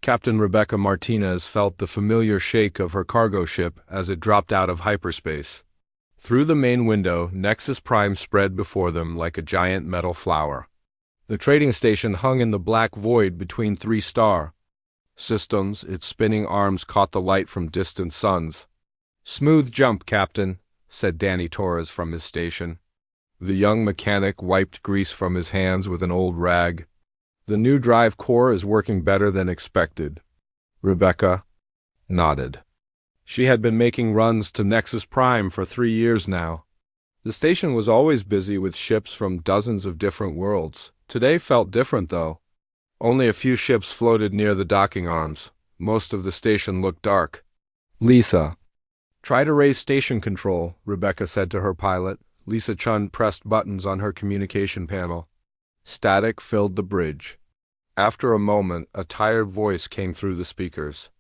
Captain Rebecca Martinez felt the familiar shake of her cargo ship as it dropped out of hyperspace. Through the main window, Nexus Prime spread before them like a giant metal flower. The trading station hung in the black void between three star systems. Its spinning arms caught the light from distant suns. "Smooth jump, Captain," said Danny Torres from his station. The young mechanic wiped grease from his hands with an old rag. "The new drive core is working better than expected." Rebecca nodded. She had been making runs to Nexus Prime for 3 years now. The station was always busy with ships from dozens of different worlds. Today felt different, though. Only a few ships floated near the docking arms. Most of the station looked dark. "Lisa, try to raise station control," Rebecca said to her pilot. Lisa Chun pressed buttons on her communication panel. Static filled the bridge. After a moment, a tired voice came through the speakers.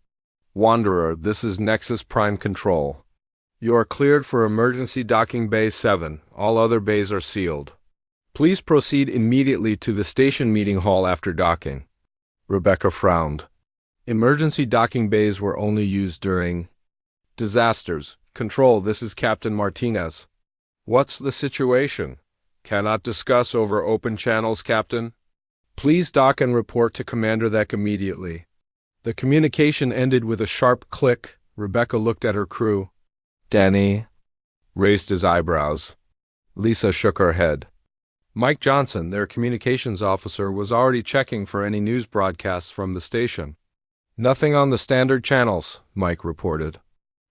"Wanderer, this is Nexus Prime Control. You are cleared for emergency docking bay 7. All other bays are sealed. Please proceed immediately to the station meeting hall after docking." Rebecca frowned. Emergency docking bays were only used during disasters. "Control, this is Captain Martinez. What's the situation?" "Cannot discuss over open channels, Captain. Please dock and report to Commander Deck immediately." The communication ended with a sharp click. Rebecca looked at her crew. Danny raised his eyebrows. Lisa shook her head. Mike Johnson, their communications officer, was already checking for any news broadcasts from the station. "Nothing on the standard channels," Mike reported.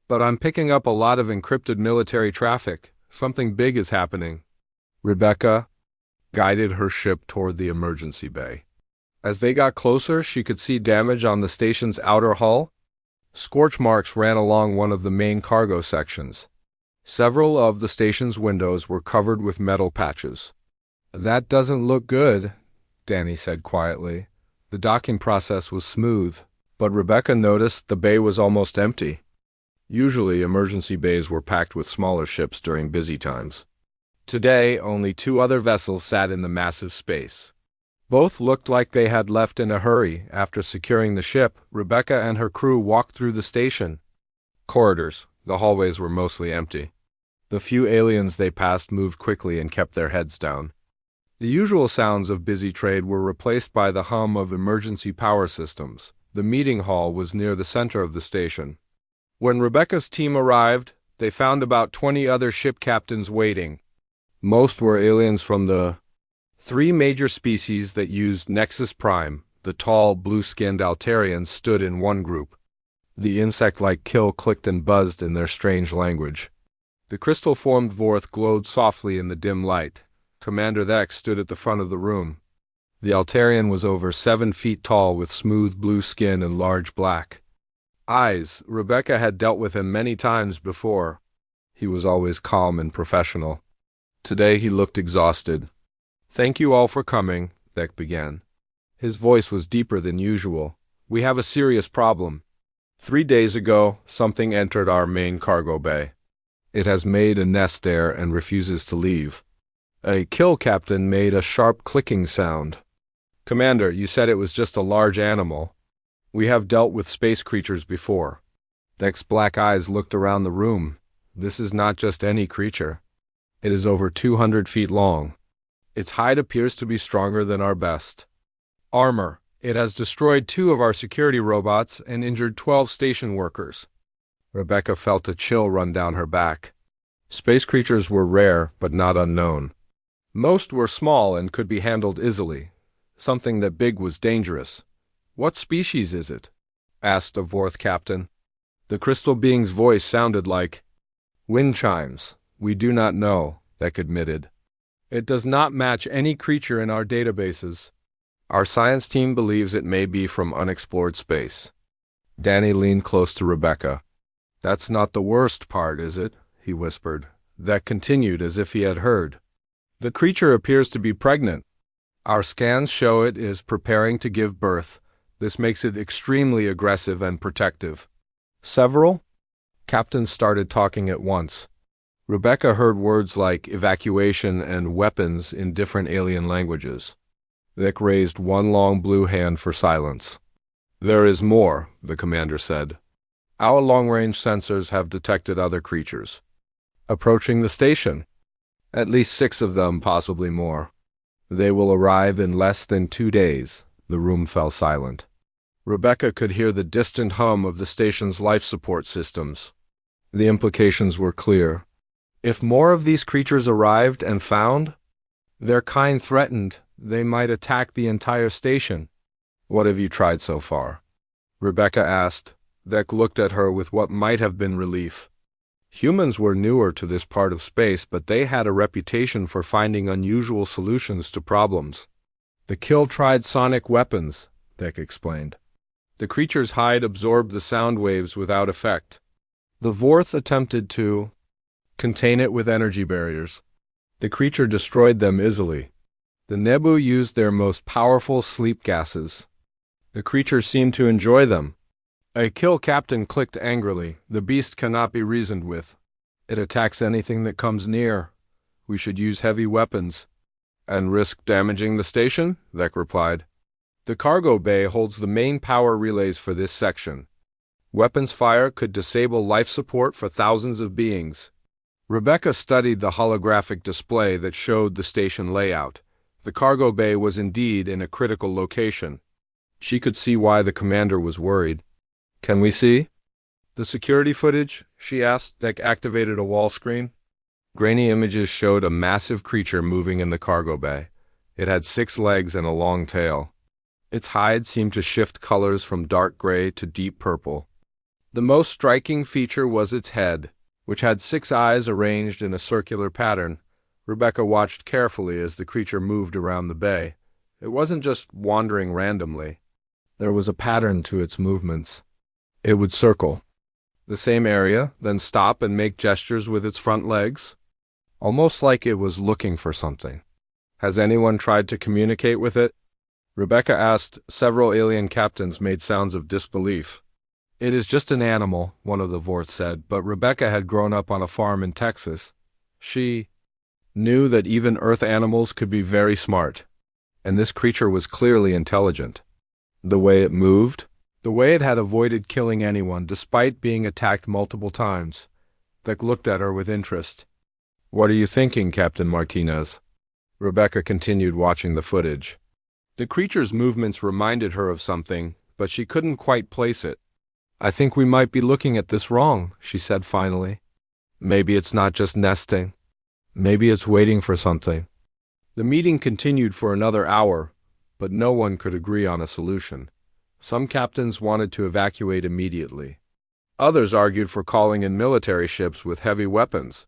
"But I'm picking up a lot of encrypted military traffic. Something big is happening." Rebecca guided her ship toward the emergency bay. As they got closer, she could see damage on the station's outer hull. Scorch marks ran along one of the main cargo sections. Several of the station's windows were covered with metal patches. "That doesn't look good," Danny said quietly. The docking process was smooth, but Rebecca noticed the bay was almost empty. Usually, emergency bays were packed with smaller ships during busy times. Today, only 2 other vessels sat in the massive space. Both looked like they had left in a hurry. After securing the ship, Rebecca and her crew walked through the station corridors. The hallways were mostly empty. The few aliens they passed moved quickly and kept their heads down. The usual sounds of busy trade were replaced by the hum of emergency power systems. The meeting hall was near the center of the station. When Rebecca's team arrived, they found about 20 other ship captains waiting. Most were aliens from the 3 major species that used Nexus Prime. The tall, blue-skinned Altarians stood in one group. The insect-like kill clicked and buzzed in their strange language. The crystal-formed Vorth glowed softly in the dim light. Commander Deck stood at the front of the room. The Altarian was over 7 feet tall with smooth blue skin and large black eyes. Rebecca had dealt with him many times before. He was always calm and professional. Today he looked exhausted. "Thank you all for coming," Deck began. His voice was deeper than usual. "We have a serious problem. 3 days ago, something entered our main cargo bay. It has made a nest there and refuses to leave." A kill captain made a sharp clicking sound. "Commander, you said it was just a large animal. We have dealt with space creatures before." Deck's black eyes looked around the room. "This is not just any creature. It is over 200 feet long. Its hide appears to be stronger than our best armor. It has destroyed 2 of our security robots and injured 12 station workers." Rebecca felt a chill run down her back. Space creatures were rare, but not unknown. Most were small and could be handled easily. Something that big was dangerous. "What species is it?" asked a Vorth captain. The crystal being's voice sounded like wind chimes. "We do not know," Deck admitted. "It does not match any creature in our databases. Our science team believes it may be from unexplored space." Danny leaned close to Rebecca. "That's not the worst part, is it?" he whispered. Deck continued as if he had heard. "The creature appears to be pregnant. Our scans show it is preparing to give birth. This makes it extremely aggressive and protective." Several captains started talking at once. Rebecca heard words like evacuation and weapons in different alien languages. Vic raised one long blue hand for silence. There is more, the commander said. Our long-range sensors have detected other creatures approaching the station. At least 6 of them, possibly more. They will arrive in less than 2 days. The room fell silent. Rebecca could hear the distant hum of the station's life support systems. The implications were clear. If more of these creatures arrived and found their kind threatened, they might attack the entire station. What have you tried so far? Rebecca asked. Dec looked at her with what might have been relief. Humans were newer to this part of space, but they had a reputation for finding unusual solutions to problems. The kill tried sonic weapons, Dec explained. The creature's hide absorbed the sound waves without effect. The Vorth attempted to contain it with energy barriers. The creature destroyed them easily. The Nebu used their most powerful sleep gases. The creature seemed to enjoy them. A kill captain clicked angrily. The beast cannot be reasoned with. It attacks anything that comes near. We should use heavy weapons. And risk damaging the station? Dec replied. The cargo bay holds the main power relays for this section. Weapons fire could disable life support for thousands of beings. Rebecca studied the holographic display that showed the station layout. The cargo bay was indeed in a critical location. She could see why the commander was worried. Can we see the security footage? She asked. Dec activated a wall screen. Grainy images showed a massive creature moving in the cargo bay. It had 6 legs and a long tail. Its hide seemed to shift colors from dark gray to deep purple. The most striking feature was its head, which had 6 eyes arranged in a circular pattern. Rebecca watched carefully as the creature moved around the bay. It wasn't just wandering randomly. There was a pattern to its movements. It would circle the same area, then stop and make gestures with its front legs, almost like it was looking for something. Has anyone tried to communicate with it? Rebecca asked. Several alien captains made sounds of disbelief. It is just an animal, one of the Vorth said, but Rebecca had grown up on a farm in Texas. She knew that even Earth animals could be very smart, and this creature was clearly intelligent. The way it moved, the way it had avoided killing anyone despite being attacked multiple times. Dec looked at her with interest. What are you thinking, Captain Martinez? Rebecca continued watching the footage. The creature's movements reminded her of something, but she couldn't quite place it. I think we might be looking at this wrong, she said finally. Maybe it's not just nesting. Maybe it's waiting for something. The meeting continued for another hour, but no one could agree on a solution. Some captains wanted to evacuate immediately. Others argued for calling in military ships with heavy weapons.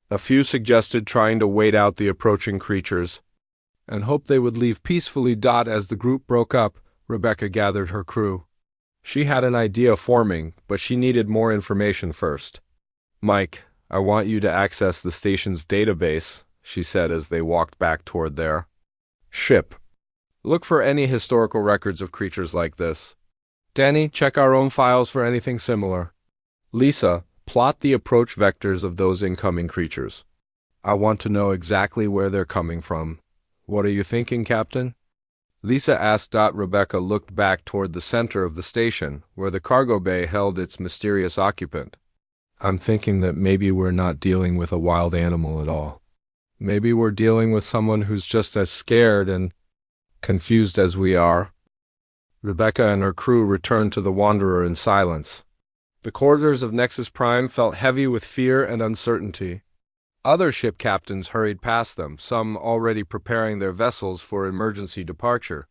A few suggested trying to wait out the approaching creatures and hope they would leave peacefully. As the group broke up, Rebecca gathered her crew. She had an idea forming, but she needed more information first. Mike, I want you to access the station's database, she said as they walked back toward their ship. Look for any historical records of creatures like this. Danny, check our own files for anything similar. Lisa, plot the approach vectors of those incoming creatures. I want to know exactly where they're coming from. What are you thinking, Captain? Lisa asked. Rebecca looked back toward the center of the station, where the cargo bay held its mysterious occupant. I'm thinking that maybe we're not dealing with a wild animal at all. Maybe we're dealing with someone who's just as scared and confused as we are. Rebecca and her crew returned to the Wanderer in silence. The corridors of Nexus Prime felt heavy with fear and uncertainty. Other ship captains hurried past them, some already preparing their vessels for emergency departure.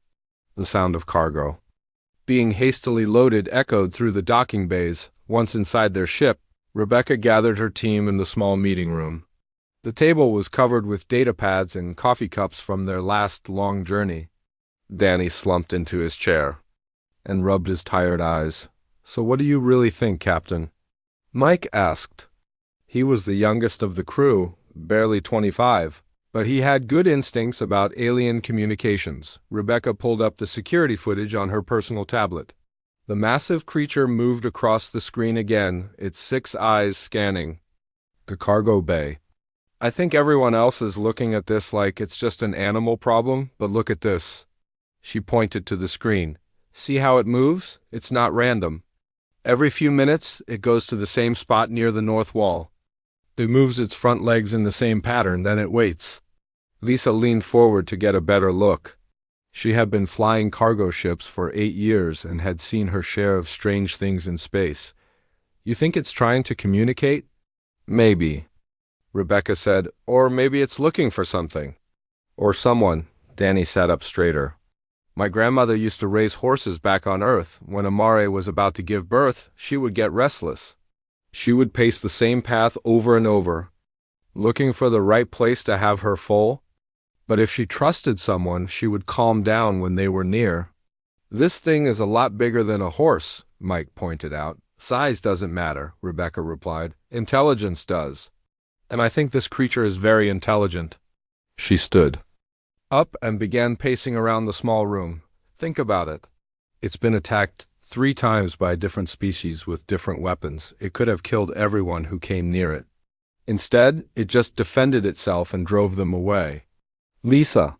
The sound of cargo being hastily loaded echoed through the docking bays. Once inside their ship, Rebecca gathered her team in the small meeting room. The table was covered with data pads and coffee cups from their last long journey. Danny slumped into his chair and rubbed his tired eyes. So what do you really think, Captain? Mike asked. He was the youngest of the crew, barely 25, but he had good instincts about alien communications. Rebecca pulled up the security footage on her personal tablet. The massive creature moved across the screen again, its 6 eyes scanning the cargo bay. I think everyone else is looking at this like it's just an animal problem, but look at this. She pointed to the screen. See how it moves? It's not random. Every few minutes, it goes to the same spot near the north wall. It moves its front legs in the same pattern, then it waits. Lisa leaned forward to get a better look. She had been flying cargo ships for 8 years and had seen her share of strange things in space. You think it's trying to communicate? Maybe, Rebecca said, or maybe it's looking for something. Or someone. Danny sat up straighter. My grandmother used to raise horses back on Earth. When Amare was about to give birth, she would get restless. She would pace the same path over and over, looking for the right place to have her foal. But if she trusted someone, she would calm down when they were near. This thing is a lot bigger than a horse, Mike pointed out. Size doesn't matter, Rebecca replied. Intelligence does. And I think this creature is very intelligent. She stood up and began pacing around the small room. Think about it. It's been attacked 3 times by different species with different weapons. It could have killed everyone who came near it. Instead, it just defended itself and drove them away. Lisa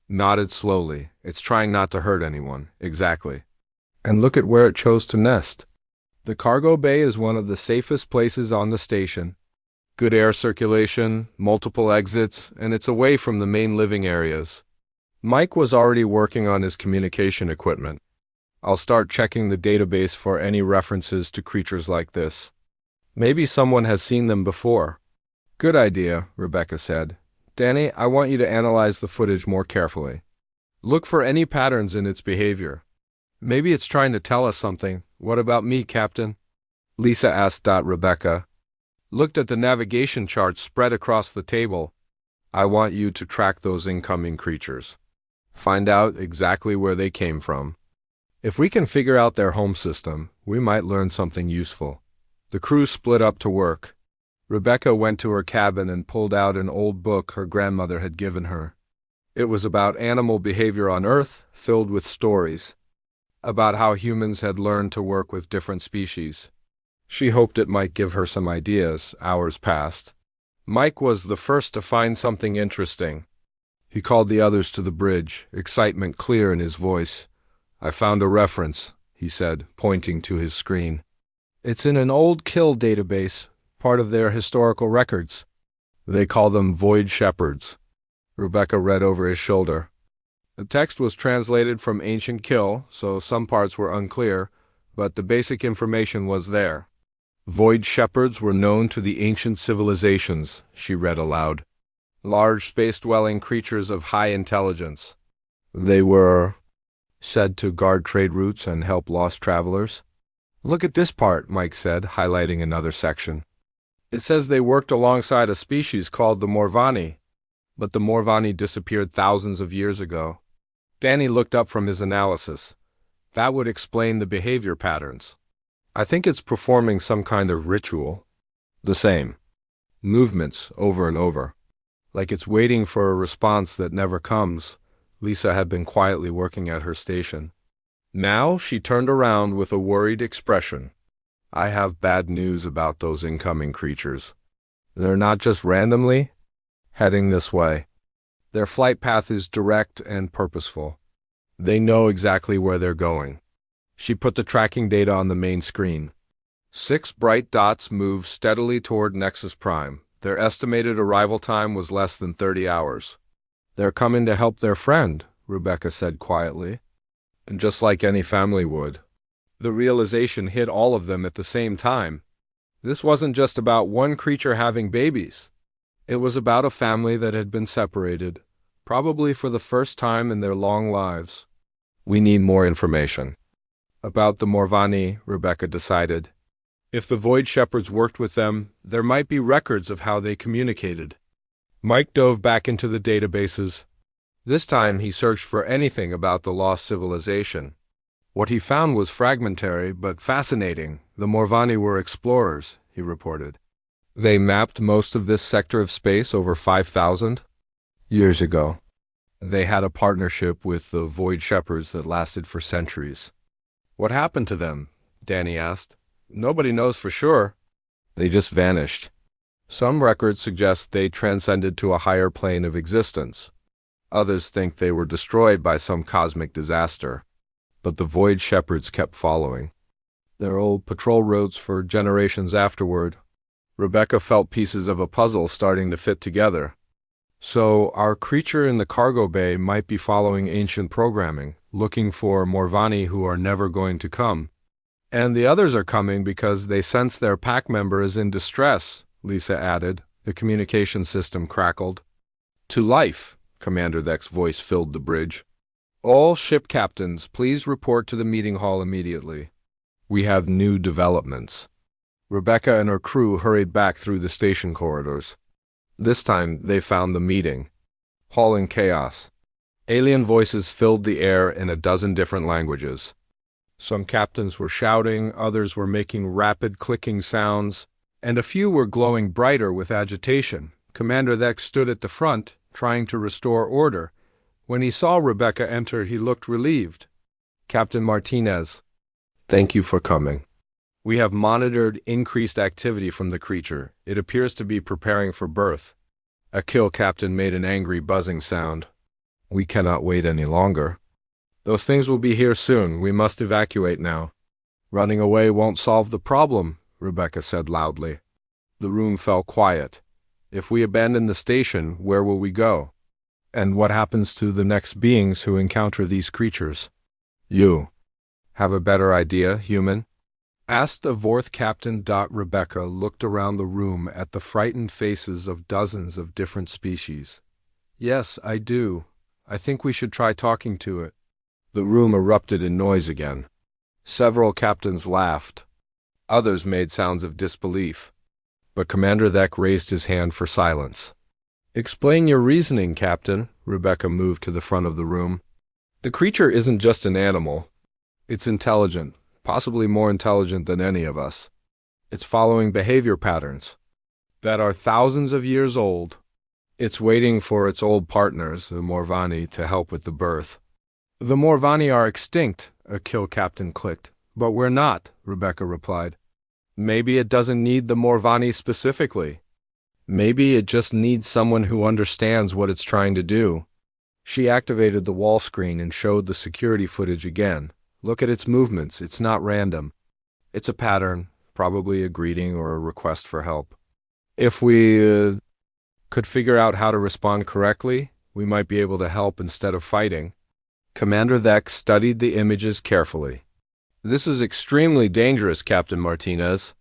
nodded slowly. It's trying not to hurt anyone. Exactly. And look at where it chose to nest. The cargo bay is one of the safest places on the station. Good air circulation, multiple exits, and it's away from the main living areas. Mike was already working on his communication equipment. I'll start checking the database for any references to creatures like this. Maybe someone has seen them before. Good idea, Rebecca said. Danny, I want you to analyze the footage more carefully. Look for any patterns in its behavior. Maybe it's trying to tell us something. What about me, Captain? Lisa asked. Rebecca looked at the navigation charts spread across the table. I want you to track those incoming creatures. Find out exactly where they came from. If we can figure out their home system, we might learn something useful. The crew split up to work. Rebecca went to her cabin and pulled out an old book her grandmother had given her. It was about animal behavior on Earth, filled with stories about how humans had learned to work with different species. She hoped it might give her some ideas. Hours passed. Mike was the first to find something interesting. He called the others to the bridge, excitement clear in his voice. I found a reference, he said, pointing to his screen. It's in an old kill database, part of their historical records. They call them void shepherds. Rebecca read over his shoulder. The text was translated from ancient kill, so some parts were unclear, but the basic information was there. Void shepherds were known to the ancient civilizations, she read aloud. Large space-dwelling creatures of high intelligence. They were said to guard trade routes and help lost travelers. Look at this part, Mike said, highlighting another section. It says they worked alongside a species called the Morvani, but the Morvani disappeared thousands of years ago. Danny looked up from his analysis. That would explain the behavior patterns. I think it's performing some kind of ritual. The same. Movements over and over. Like it's waiting for a response that never comes. Lisa had been quietly working at her station. Now she turned around with a worried expression. I have bad news about those incoming creatures. They're not just randomly heading this way. Their flight path is direct and purposeful. They know exactly where they're going. She put the tracking data on the main screen. 6 bright dots moved steadily toward Nexus Prime. Their estimated arrival time was less than 30 hours. They're coming to help their friend, Rebecca said quietly. And just like any family would. The realization hit all of them at the same time. This wasn't just about one creature having babies. It was about a family that had been separated, probably for the first time in their long lives. We need more information. About the Morvani, Rebecca decided. If the Void Shepherds worked with them, there might be records of how they communicated. Mike dove back into the databases. This time he searched for anything about the lost civilization. What he found was fragmentary but fascinating. The Morvani were explorers, he reported. They mapped most of this sector of space over 5,000 years ago. They had a partnership with the Void Shepherds that lasted for centuries. What happened to them? Danny asked. Nobody knows for sure. They just vanished. Some records suggest they transcended to a higher plane of existence. Others think they were destroyed by some cosmic disaster. but the Void Shepherds kept following. Their old patrol routes for generations afterward. Rebecca felt pieces of a puzzle starting to fit together. So our creature in the cargo bay might be following ancient programming, looking for Morvani who are never going to come. And the others are coming because they sense their pack member is in distress, Lisa added. The communication system crackled. To life, Commander Dek's voice filled the bridge. All ship captains, please report to the meeting hall immediately. We have new developments. Rebecca and her crew hurried back through the station corridors. This time they found the meeting hall in chaos. Alien voices filled the air in a dozen different languages. Some captains were shouting, others were making rapid clicking sounds, and a few were glowing brighter with agitation. Commander Dek stood at the front, trying to restore order. When he saw Rebecca enter, he looked relieved. Captain Martinez, thank you for coming. We have monitored increased activity from the creature. It appears to be preparing for birth. A kill captain made an angry buzzing sound. We cannot wait any longer. Those things will be here soon. We must evacuate now. Running away won't solve the problem, Rebecca said loudly. The room fell quiet. If we abandon the station, where will we go? And what happens to the next beings who encounter these creatures? You have a better idea, human? Asked the Vorth captain. Rebecca looked around the room at the frightened faces of dozens of different species. Yes, I do. I think we should try talking to it. The room erupted in noise again. Several captains laughed. Others made sounds of disbelief. But Commander Dek raised his hand for silence. Explain your reasoning, Captain. Rebecca moved to the front of the room. The creature isn't just an animal. It's intelligent, possibly more intelligent than any of us. It's following behavior patterns that are thousands of years old. It's waiting for its old partners, the Morvani, to help with the birth. The Morvani are extinct, a kill captain clicked. But we're not, Rebecca replied. Maybe it doesn't need the Morvani specifically. Maybe it just needs someone who understands what it's trying to do. She activated the wall screen and showed the security footage again. Look at its movements. It's not random. It's a pattern, probably a greeting or a request for help. If we could figure out how to respond correctly, we might be able to help instead of fighting. Commander Dek studied the images carefully. This is extremely dangerous, Captain Martinez.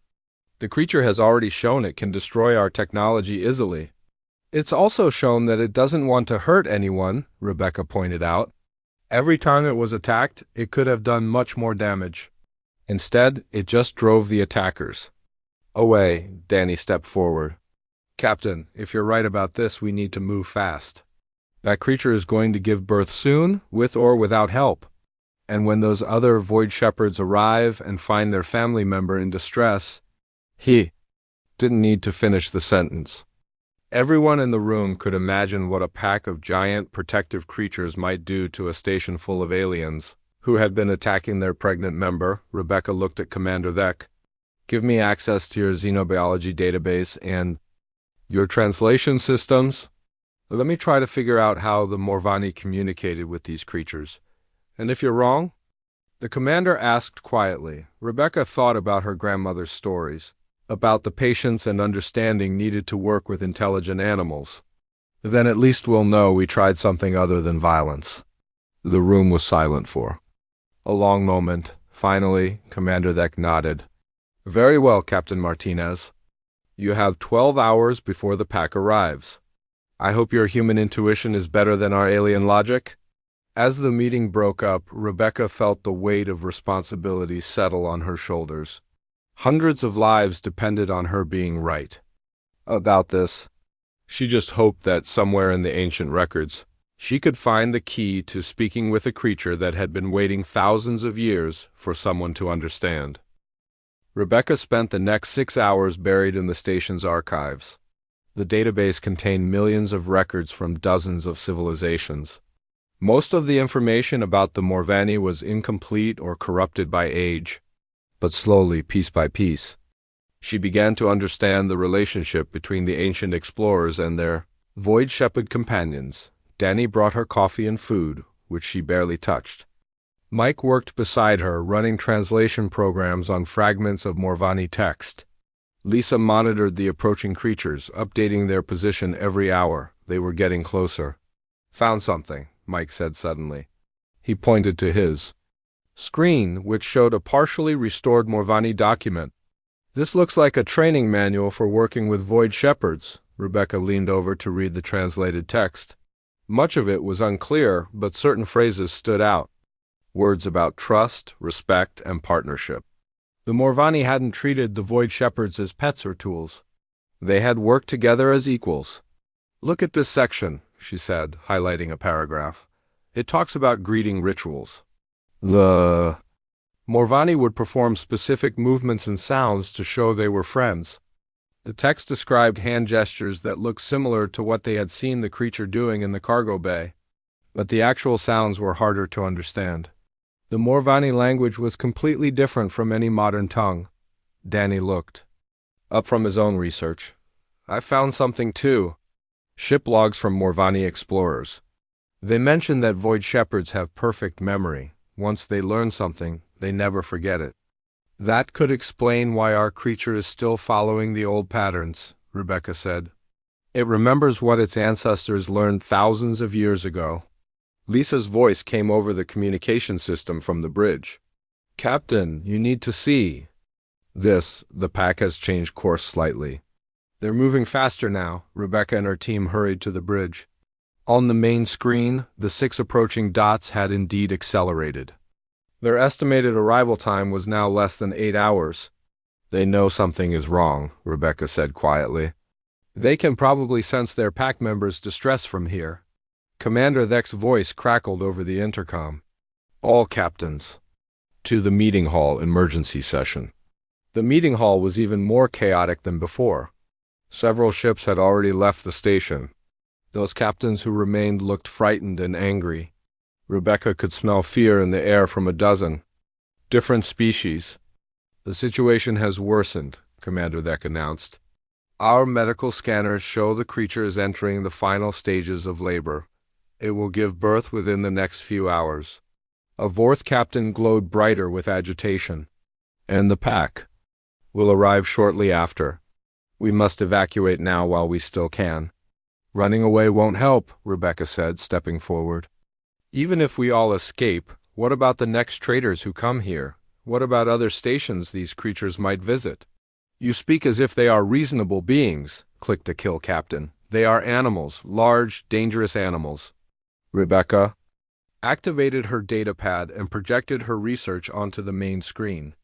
The creature has already shown it can destroy our technology easily. It's also shown that it doesn't want to hurt anyone, Rebecca pointed out. Every time it was attacked, it could have done much more damage. Instead, it just drove the attackers away. Danny stepped forward. Captain, if you're right about this, we need to move fast. That creature is going to give birth soon, with or without help. And when those other Void Shepherds arrive and find their family member in distress, he didn't need to finish the sentence. Everyone in the room could imagine what a pack of giant protective creatures might do to a station full of aliens who had been attacking their pregnant member. Rebecca looked at Commander Dek. Give me access to your xenobiology database and your translation systems. Let me try to figure out how the Morvani communicated with these creatures. And if you're wrong? The commander asked quietly. Rebecca thought about her grandmother's stories, about the patience and understanding needed to work with intelligent animals. Then at least we'll know we tried something other than violence. The room was silent for a long moment. Finally, Commander Dek nodded. Very well, Captain Martinez. You have 12 hours before the pack arrives. I hope your human intuition is better than our alien logic. As the meeting broke up, Rebecca felt the weight of responsibility settle on her shoulders. Hundreds of lives depended on her being right about this. She just hoped that somewhere in the ancient records, she could find the key to speaking with a creature that had been waiting thousands of years for someone to understand. Rebecca spent the next 6 hours buried in the station's archives. The database contained millions of records from dozens of civilizations. Most of the information about the Morvani was incomplete or corrupted by age, but slowly, piece by piece, she began to understand the relationship between the ancient explorers and their Void Shepherd companions. Danny brought her coffee and food, which she barely touched. Mike worked beside her, running translation programs on fragments of Morvani text. Lisa monitored the approaching creatures, updating their position every hour. They were getting closer. "Found something," Mike said suddenly. He pointed to his screen, which showed a partially restored Morvani document. "This looks like a training manual for working with Void Shepherds." Rebecca leaned over to read the translated text. Much of it was unclear, but certain phrases stood out. Words about trust, respect, and partnership. The Morvani hadn't treated the Void Shepherds as pets or tools. They had worked together as equals. "Look at this section," she said, highlighting a paragraph. "It talks about greeting rituals. The Morvani would perform specific movements and sounds to show they were friends. The text described hand gestures that looked similar to what they had seen the creature doing in the cargo bay, but the actual sounds were harder to understand. The Morvani language was completely different from any modern tongue. Danny looked up from his own research. "I found something too. Ship logs from Morvani explorers. They mention that Void Shepherds have perfect memory. Once they learn something, they never forget it. That could explain why our creature is still following the old patterns," Rebecca said. "It remembers what its ancestors learned thousands of years ago." Lisa's voice came over the communication system from the bridge. "Captain, you need to see this. The pack has changed course slightly. They're moving faster now." Rebecca and her team hurried to the bridge. On the main screen, the 6 approaching dots had indeed accelerated. Their estimated arrival time was now less than 8 hours. "They know something is wrong," Rebecca said quietly. "They can probably sense their pack members' distress from here." Commander Thek's voice crackled over the intercom. "All captains, to the meeting hall emergency session." The meeting hall was even more chaotic than before. Several ships had already left the station. Those captains who remained looked frightened and angry. Rebecca could smell fear in the air from a dozen different species. "The situation has worsened," Commander Thek announced. "Our medical scanners show the creature is entering the final stages of labor. It will give birth within the next few hours." A fourth captain glowed brighter with agitation. "And the pack will arrive shortly after. We must evacuate now while we still can." "Running away won't help," Rebecca said, stepping forward. "Even if we all escape, what about the next traders who come here? What about other stations these creatures might visit?" "You speak as if they are reasonable beings," clicked a kill captain. "They are animals, large, dangerous animals." Rebecca activated her datapad and projected her research onto the main screen.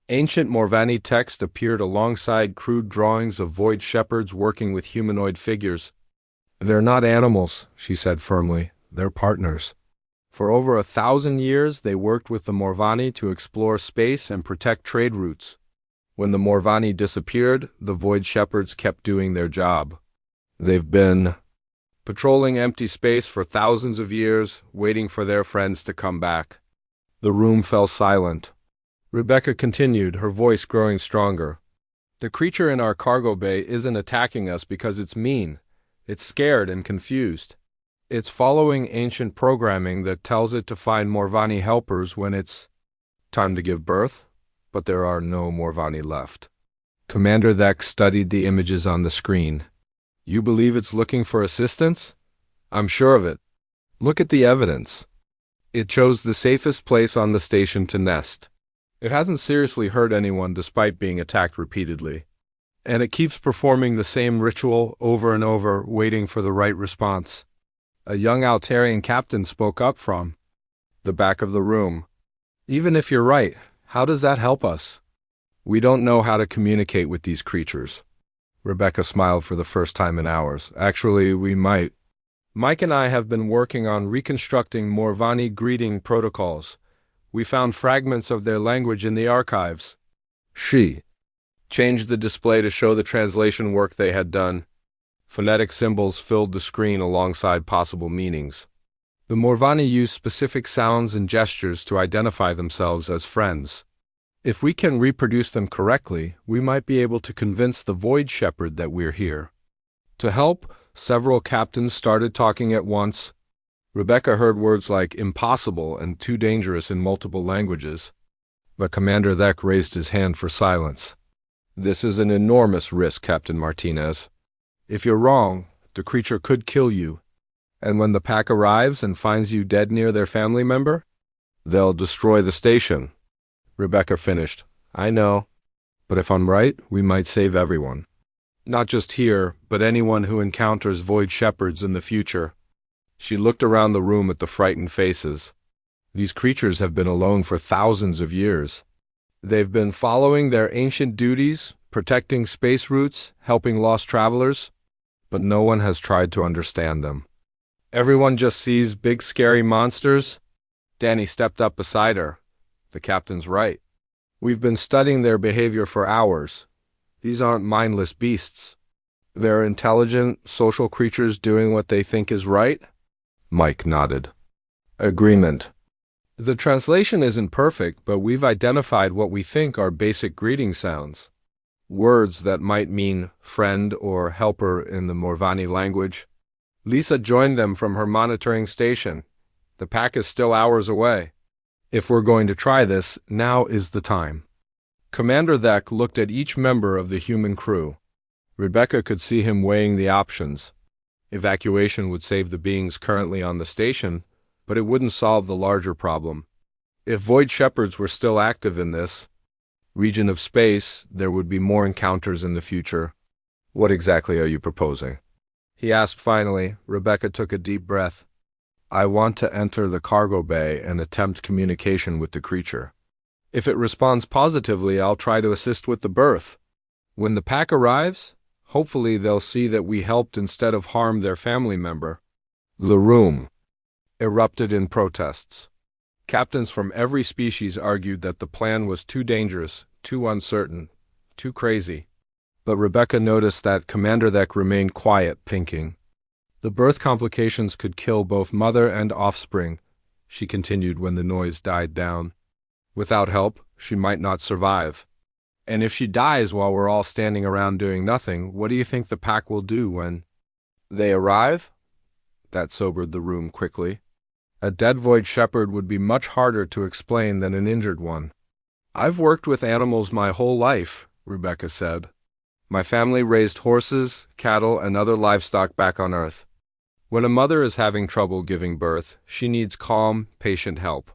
Ancient Morvani text appeared alongside crude drawings of Void Shepherds working with humanoid figures. "They're not animals," she said firmly. "They're partners. For over 1,000 years, they worked with the Morvani to explore space and protect trade routes. When the Morvani disappeared, the Void Shepherds kept doing their job. They've been patrolling empty space for thousands of years, waiting for their friends to come back." The room fell silent. Rebecca continued, her voice growing stronger. "The creature in our cargo bay isn't attacking us because it's mean. It's scared and confused. It's following ancient programming that tells it to find Morvani helpers when it's time to give birth, but there are no Morvani left." Commander Thek studied the images on the screen. "You believe it's looking for assistance?" "I'm sure of it. Look at the evidence. It chose the safest place on the station to nest. It hasn't seriously hurt anyone despite being attacked repeatedly. And it keeps performing the same ritual over and over, waiting for the right response." A young Altarian captain spoke up from the back of the room. "Even if you're right, how does that help us? We don't know how to communicate with these creatures." Rebecca smiled for the first time in hours. "Actually, we might. Mike and I have been working on reconstructing Morvani greeting protocols. We found fragments of their language in the archives." She changed the display to show the translation work they had done. Phonetic symbols filled the screen alongside possible meanings. The Morvani used specific sounds and gestures to identify themselves as friends. If we can reproduce them correctly, we might be able to convince the Void Shepherd that we're here. To help, several captains started talking at once. Rebecca heard words like impossible and too dangerous in multiple languages, but Commander Thek raised his hand for silence. This is an enormous risk, Captain Martinez. If you're wrong, the creature could kill you. And when the pack arrives and finds you dead near their family member, they'll destroy the station. Rebecca finished. I know. But if I'm right, we might save everyone. Not just here, but anyone who encounters void shepherds in the future. She looked around the room at the frightened faces. These creatures have been alone for thousands of years. They've been following their ancient duties, protecting space routes, helping lost travelers, but no one has tried to understand them. Everyone just sees big scary monsters. Danny stepped up beside her. The captain's right. We've been studying their behavior for hours. These aren't mindless beasts. They're intelligent, social creatures doing what they think is right. Mike nodded. Agreement. The translation isn't perfect, but we've identified what we think are basic greeting sounds. Words that might mean friend or helper in the Morvani language. Lisa joined them from her monitoring station. The pack is still hours away. If we're going to try this, now is the time. Commander Thek looked at each member of the human crew. Rebecca could see him weighing the options. Evacuation would save the beings currently on the station, but it wouldn't solve the larger problem. If void shepherds were still active in this region of space, there would be more encounters in the future. What exactly are you proposing? He asked finally. Rebecca took a deep breath. I want to enter the cargo bay and attempt communication with the creature. If it responds positively, I'll try to assist with the berth. When the pack arrives, hopefully they'll see that we helped instead of harmed their family member. The room erupted in protests. Captains from every species argued that the plan was too dangerous, too uncertain, too crazy. But Rebecca noticed that Commander Thek remained quiet, thinking. The birth complications could kill both mother and offspring, she continued when the noise died down. Without help, she might not survive. And if she dies while we're all standing around doing nothing, what do you think the pack will do when they arrive? That sobered the room quickly. A dead void shepherd would be much harder to explain than an injured one. I've worked with animals my whole life, Rebecca said. My family raised horses, cattle, and other livestock back on Earth. When a mother is having trouble giving birth, she needs calm, patient help,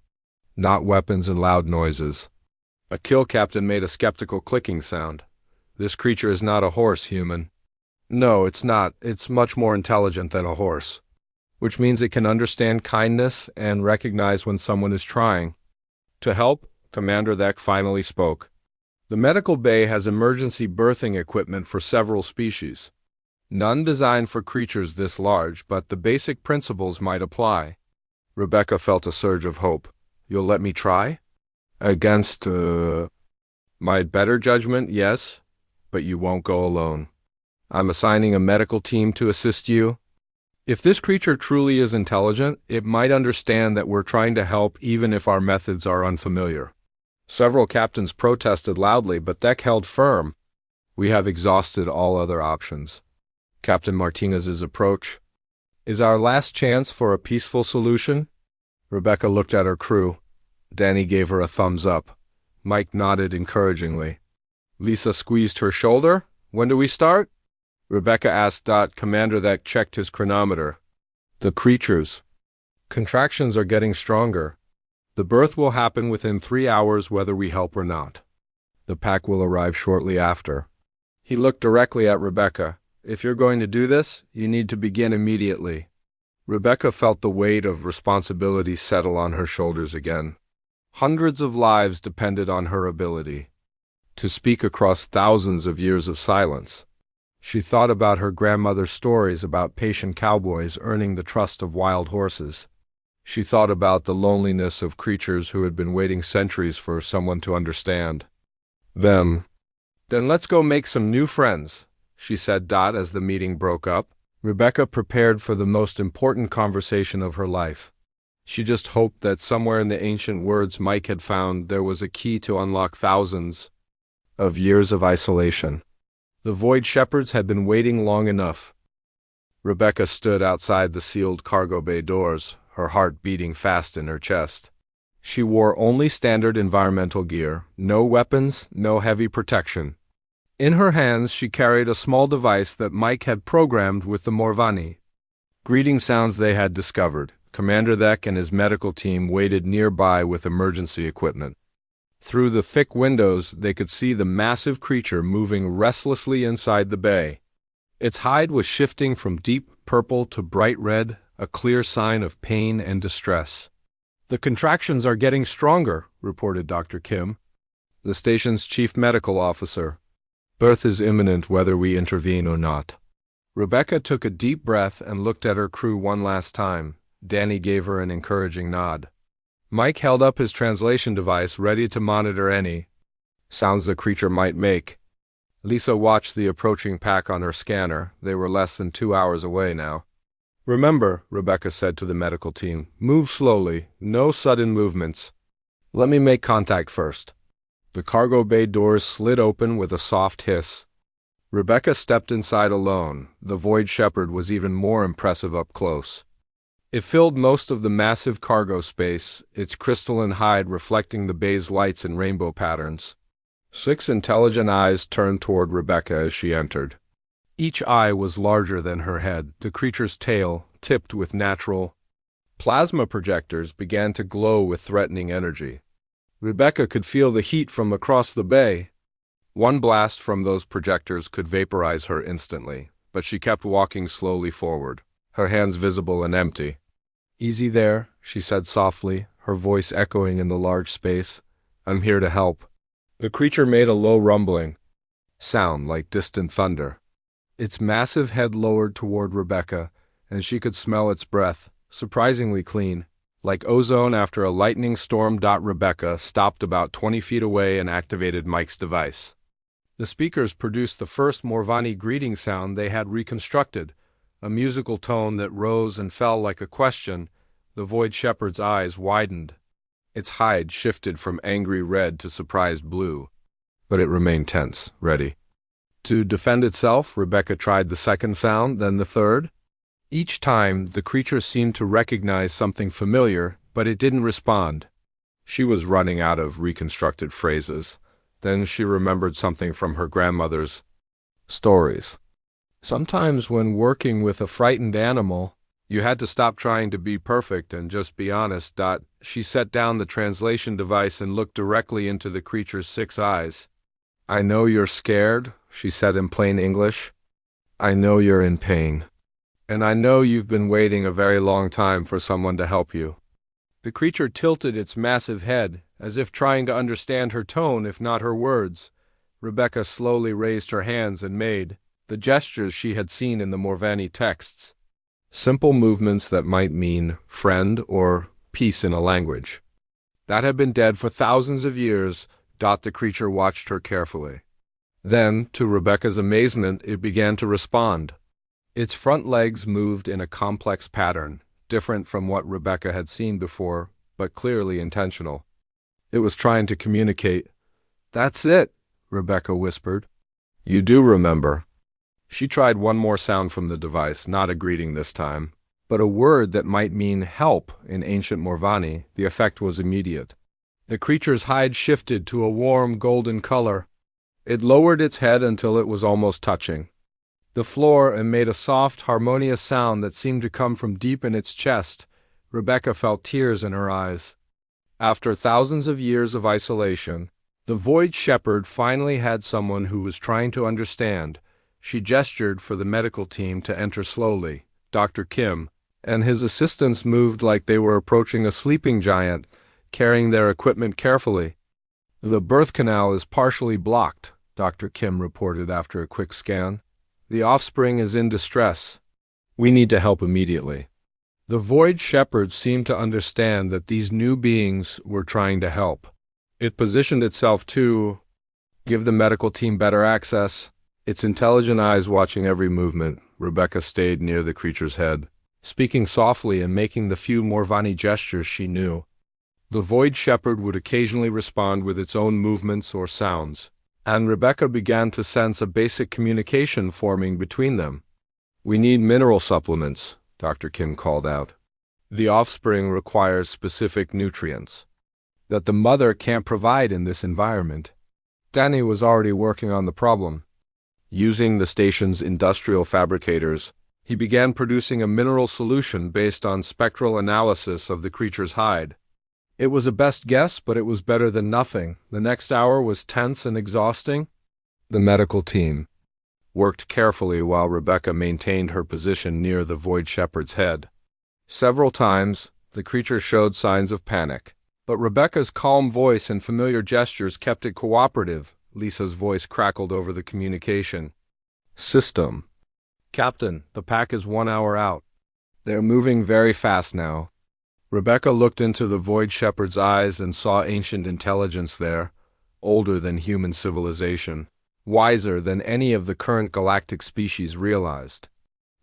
not weapons and loud noises. A kill captain made a skeptical clicking sound. This creature is not a horse, human. No, it's not. It's much more intelligent than a horse. Which means it can understand kindness and recognize when someone is trying. To help, Commander Thek finally spoke. The medical bay has emergency birthing equipment for several species. None designed for creatures this large, but the basic principles might apply. Rebecca felt a surge of hope. You'll let me try? Against, my better judgment, yes, but you won't go alone. I'm assigning a medical team to assist you. If this creature truly is intelligent, it might understand that we're trying to help even if our methods are unfamiliar. Several captains protested loudly, but Thek held firm. We have exhausted all other options. Captain Martinez's approach is our last chance for a peaceful solution. Rebecca looked at her crew. Danny gave her a thumbs up. Mike nodded encouragingly. Lisa squeezed her shoulder. When do we start? Rebecca asked. Commander Thek checked his chronometer. The creatures. Contractions are getting stronger. The birth will happen within 3 hours whether we help or not. The pack will arrive shortly after. He looked directly at Rebecca. If you're going to do this, you need to begin immediately. Rebecca felt the weight of responsibility settle on her shoulders again. Hundreds of lives depended on her ability to speak across thousands of years of silence. She thought about her grandmother's stories about patient cowboys earning the trust of wild horses. She thought about the loneliness of creatures who had been waiting centuries for someone to understand them. Then let's go make some new friends, she said. As the meeting broke up, Rebecca prepared for the most important conversation of her life. She just hoped that somewhere in the ancient words Mike had found there was a key to unlock thousands of years of isolation. The void shepherds had been waiting long enough. Rebecca stood outside the sealed cargo bay doors, her heart beating fast in her chest. She wore only standard environmental gear, no weapons, no heavy protection. In her hands she carried a small device that Mike had programmed with the Morvani. Greeting sounds they had discovered. Commander Thek and his medical team waited nearby with emergency equipment. Through the thick windows they could see the massive creature moving restlessly inside the bay. Its hide was shifting from deep purple to bright red, a clear sign of pain and distress. "The contractions are getting stronger," reported Dr. Kim, the station's chief medical officer. "Birth is imminent whether we intervene or not." Rebecca took a deep breath and looked at her crew one last time. Danny gave her an encouraging nod. Mike held up his translation device, ready to monitor any sounds the creature might make. Lisa watched the approaching pack on her scanner. They were less than 2 hours away now. "Remember," Rebecca said to the medical team, "move slowly, no sudden movements. Let me make contact first." The cargo bay doors slid open with a soft hiss. Rebecca stepped inside alone. The Void Shepherd was even more impressive up close. It filled most of the massive cargo space, its crystalline hide reflecting the bay's lights in rainbow patterns. 6 intelligent eyes turned toward Rebecca as she entered. Each eye was larger than her head. The creature's tail, tipped with natural plasma projectors, began to glow with threatening energy. Rebecca could feel the heat from across the bay. One blast from those projectors could vaporize her instantly, but she kept walking slowly forward, her hands visible and empty. "Easy there," she said softly, her voice echoing in the large space. "I'm here to help." The creature made a low rumbling sound like distant thunder. Its massive head lowered toward Rebecca, and she could smell its breath, surprisingly clean, like ozone after a lightning storm. Rebecca stopped about 20 feet away and activated Mike's device. The speakers produced the first Morvani greeting sound they had reconstructed, a musical tone that rose and fell like a question. The Void Shepherd's eyes widened. Its hide shifted from angry red to surprised blue, but it remained tense, ready. To defend itself, Rebecca tried the second sound, then the third. Each time, the creature seemed to recognize something familiar, but it didn't respond. She was running out of reconstructed phrases. Then she remembered something from her grandmother's stories. Sometimes when working with a frightened animal, you had to stop trying to be perfect and just be honest. She set down the translation device and looked directly into the creature's 6 eyes. "I know you're scared," she said in plain English. "I know you're in pain. And I know you've been waiting a very long time for someone to help you." The creature tilted its massive head, as if trying to understand her tone if not her words. Rebecca slowly raised her hands and made the gestures she had seen in the Morvani texts. Simple movements that might mean friend or peace in a language that had been dead for thousands of years. The creature watched her carefully. Then, to Rebecca's amazement, it began to respond. Its front legs moved in a complex pattern, different from what Rebecca had seen before, but clearly intentional. It was trying to communicate. "That's it," Rebecca whispered. "You do remember." She tried one more sound from the device, not a greeting this time, but a word that might mean help in ancient Morvani. The effect was immediate. The creature's hide shifted to a warm golden color. It lowered its head until it was almost touching the floor and made a soft, harmonious sound that seemed to come from deep in its chest. Rebecca felt tears in her eyes. After thousands of years of isolation, the Void Shepherd finally had someone who was trying to understand. She gestured for the medical team to enter slowly. Dr. Kim and his assistants moved like they were approaching a sleeping giant, carrying their equipment carefully. "The birth canal is partially blocked," Dr. Kim reported after a quick scan. "The offspring is in distress. We need to help immediately." The Void Shepherd seemed to understand that these new beings were trying to help. It positioned itself to give the medical team better access, its intelligent eyes watching every movement. Rebecca stayed near the creature's head, speaking softly and making the few Morvani gestures she knew. The Void Shepherd would occasionally respond with its own movements or sounds, and Rebecca began to sense a basic communication forming between them. "We need mineral supplements," Dr. Kim called out. The offspring requires specific nutrients that the mother can't provide in this environment. Danny was already working on the problem. Using the station's industrial fabricators, he began producing a mineral solution based on spectral analysis of the creature's hide. It was a best guess, but it was better than nothing. The next hour was tense and exhausting. The medical team worked carefully while Rebecca maintained her position near the Void Shepherd's head. Several times, the creature showed signs of panic, but Rebecca's calm voice and familiar gestures kept it cooperative. Lisa's voice crackled over the communication system. Captain, the pack is 1 hour out. They're moving very fast now. Rebecca looked into the Void Shepherd's eyes and saw ancient intelligence there, older than human civilization, wiser than any of the current galactic species realized.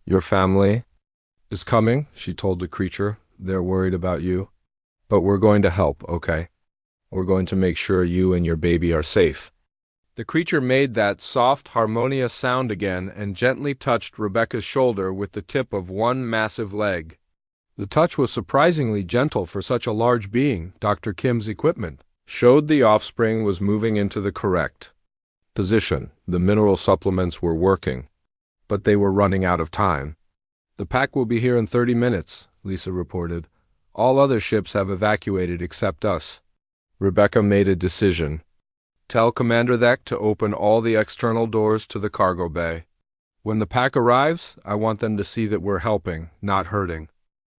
Your family is coming, she told the creature. They're worried about you. But we're going to help, okay? We're going to make sure you and your baby are safe. The creature made that soft, harmonious sound again and gently touched Rebecca's shoulder with the tip of one massive leg. The touch was surprisingly gentle for such a large being. Dr. Kim's equipment showed the offspring was moving into the correct position. The mineral supplements were working, but they were running out of time. The pack will be here in 30 minutes, Lisa reported. All other ships have evacuated except us. Rebecca made a decision. Tell Commander Thek to open all the external doors to the cargo bay. When the pack arrives, I want them to see that we're helping, not hurting.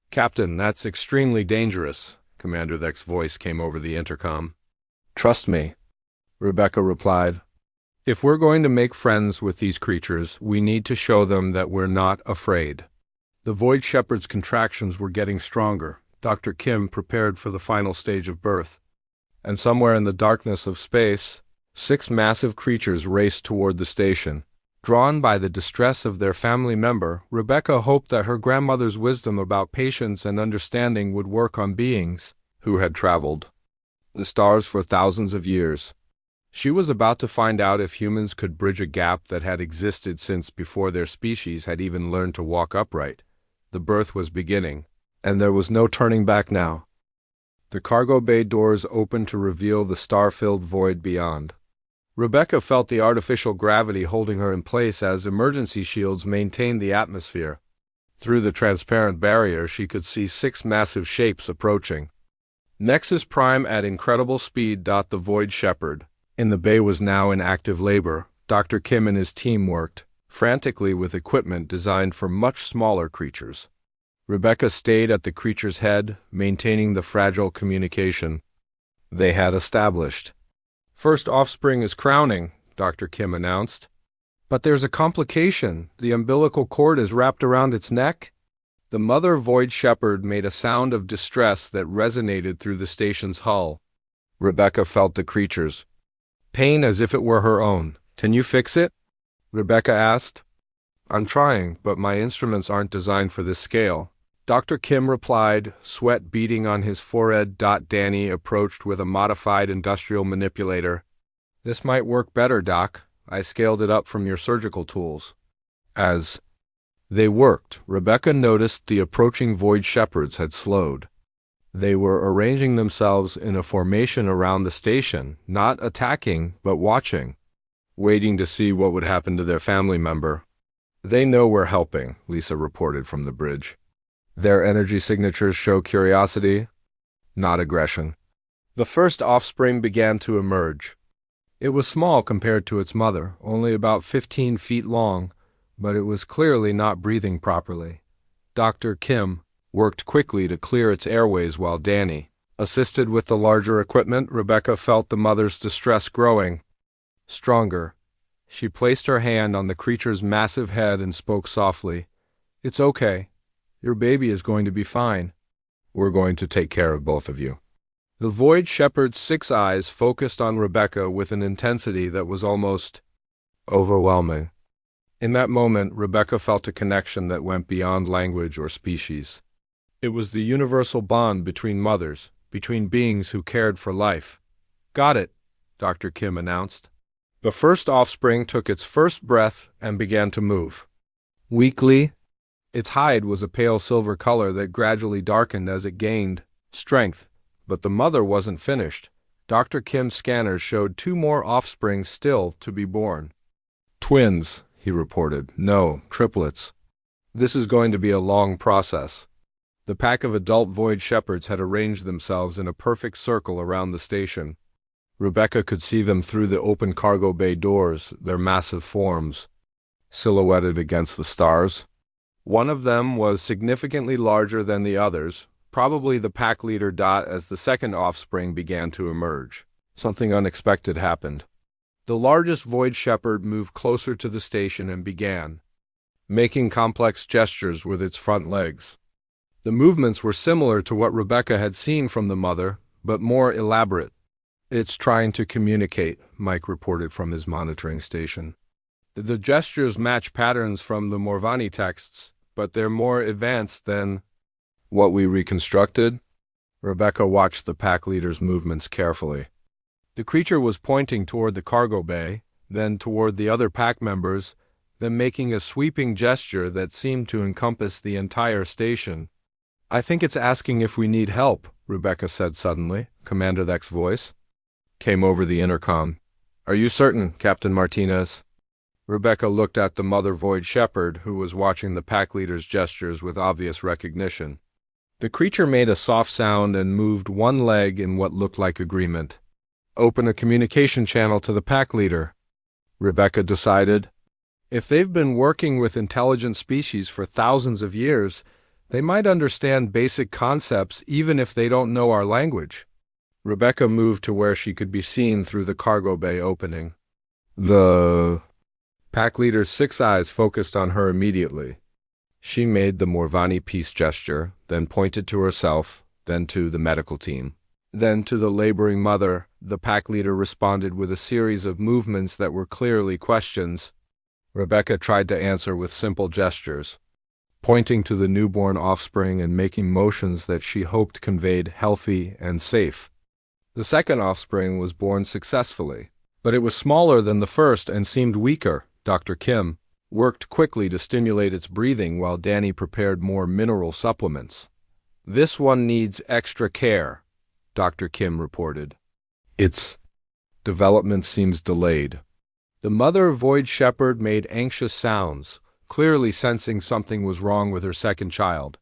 Captain, that's extremely dangerous, Commander Thek's voice came over the intercom. Trust me, Rebecca replied. If we're going to make friends with these creatures, we need to show them that we're not afraid. The Void Shepherd's contractions were getting stronger. Dr. Kim prepared for the final stage of birth. And somewhere in the darkness of space, 6 massive creatures raced toward the station. Drawn by the distress of their family member, Rebecca hoped that her grandmother's wisdom about patience and understanding would work on beings who had traveled the stars for thousands of years. She was about to find out if humans could bridge a gap that had existed since before their species had even learned to walk upright. The birth was beginning, and there was no turning back now. The cargo bay doors opened to reveal the star-filled void beyond. Rebecca felt the artificial gravity holding her in place as emergency shields maintained the atmosphere. Through the transparent barrier, she could see 6 massive shapes approaching. Nexus Prime at incredible speed. The Void Shepherd in the bay was now in active labor. Dr. Kim and his team worked frantically with equipment designed for much smaller creatures. Rebecca stayed at the creature's head, maintaining the fragile communication they had established. First offspring is crowning, Dr. Kim announced. But there's a complication. The umbilical cord is wrapped around its neck. The mother Void Shepherd made a sound of distress that resonated through the station's hull. Rebecca felt the creature's pain as if it were her own. Can you fix it? Rebecca asked. I'm trying, but my instruments aren't designed for this scale. Dr. Kim replied, sweat beading on his forehead. Danny approached with a modified industrial manipulator. This might work better, Doc. I scaled it up from your surgical tools. As they worked, Rebecca noticed the approaching Void Shepherds had slowed. They were arranging themselves in a formation around the station, not attacking, but watching, waiting to see what would happen to their family member. They know we're helping, Lisa reported from the bridge. Their energy signatures show curiosity, not aggression. The first offspring began to emerge. It was small compared to its mother, only about 15 feet long, but it was clearly not breathing properly. Dr. Kim worked quickly to clear its airways while Danny assisted with the larger equipment. Rebecca felt the mother's distress growing stronger. She placed her hand on the creature's massive head and spoke softly. It's okay. Your baby is going to be fine. We're going to take care of both of you. The Void Shepherd's 6 eyes focused on Rebecca with an intensity that was almost overwhelming. In that moment, Rebecca felt a connection that went beyond language or species. It was the universal bond between mothers, between beings who cared for life. Got it, Dr. Kim announced. The first offspring took its first breath and began to move. Weakly, Its hide was a pale silver color that gradually darkened as it gained strength. But the mother wasn't finished. Dr. Kim's scanners showed 2 more offspring still to be born. Twins, he reported. No, triplets. This is going to be a long process. The pack of adult void shepherds had arranged themselves in a perfect circle around the station. Rebecca could see them through the open cargo bay doors, their massive forms silhouetted against the stars. One of them was significantly larger than the others, probably the pack leader. As the second offspring began to emerge, something unexpected happened. The largest void shepherd moved closer to the station and began making complex gestures with its front legs. The movements were similar to what Rebecca had seen from the mother, but more elaborate. It's trying to communicate, Mike reported from his monitoring station. The gestures match patterns from the Morvani texts, but they're more advanced than what we reconstructed. Rebecca watched the pack leader's movements carefully. The creature was pointing toward the cargo bay, then toward the other pack members, then making a sweeping gesture that seemed to encompass the entire station. I think it's asking if we need help, Rebecca said suddenly. Commander Zek's voice came over the intercom. Are you certain, Captain Martinez? Rebecca looked at the mother void shepherd, who was watching the pack leader's gestures with obvious recognition. The creature made a soft sound and moved one leg in what looked like agreement. Open a communication channel to the pack leader, Rebecca decided. If they've been working with intelligent species for thousands of years, they might understand basic concepts even if they don't know our language. Rebecca moved to where she could be seen through the cargo bay opening. The pack leader's 6 eyes focused on her immediately. She made the Morvani peace gesture, then pointed to herself, then to the medical team. Then to the laboring mother. The pack leader responded with a series of movements that were clearly questions. Rebecca tried to answer with simple gestures, pointing to the newborn offspring and making motions that she hoped conveyed healthy and safe. The second offspring was born successfully, but it was smaller than the first and seemed weaker. Dr. Kim worked quickly to stimulate its breathing while Danny prepared more mineral supplements. This one needs extra care, Dr. Kim reported. Its development seems delayed. The mother void shepherd made anxious sounds, clearly sensing something was wrong with her second child.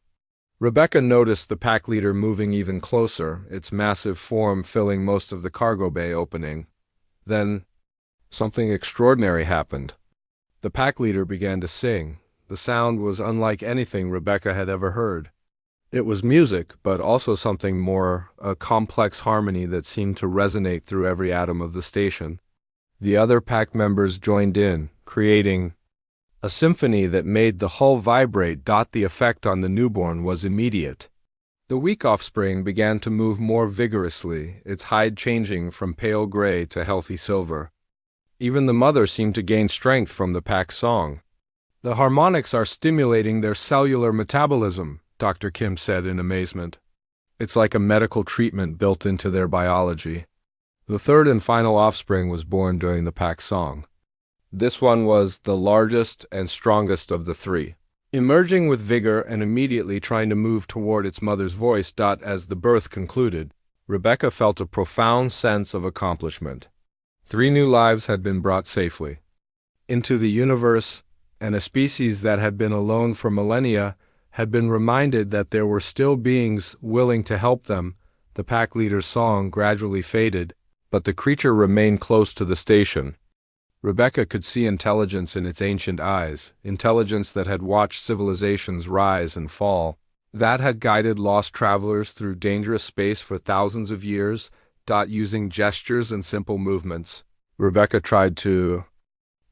Rebecca noticed the pack leader moving even closer, its massive form filling most of the cargo bay opening. Then, something extraordinary happened. The pack leader began to sing. The sound was unlike anything Rebecca had ever heard. It was music, but also something more, a complex harmony that seemed to resonate through every atom of the station. The other pack members joined in, creating a symphony that made the hull vibrate. The effect on the newborn was immediate. The weak offspring began to move more vigorously, its hide changing from pale gray to healthy silver. Even the mother seemed to gain strength from the pack song. The harmonics are stimulating their cellular metabolism, Dr. Kim said in amazement. It's like a medical treatment built into their biology. The third and final offspring was born during the pack song. This one was the largest and strongest of the 3, emerging with vigor and immediately trying to move toward its mother's voice. As the birth concluded, Rebecca felt a profound sense of accomplishment. 3 new lives had been brought safely into the universe, and a species that had been alone for millennia had been reminded that there were still beings willing to help them. The pack leader's song gradually faded, but the creature remained close to the station. Rebecca could see intelligence in its ancient eyes, intelligence that had watched civilizations rise and fall, that had guided lost travelers through dangerous space for thousands of years. Using gestures and simple movements, Rebecca tried to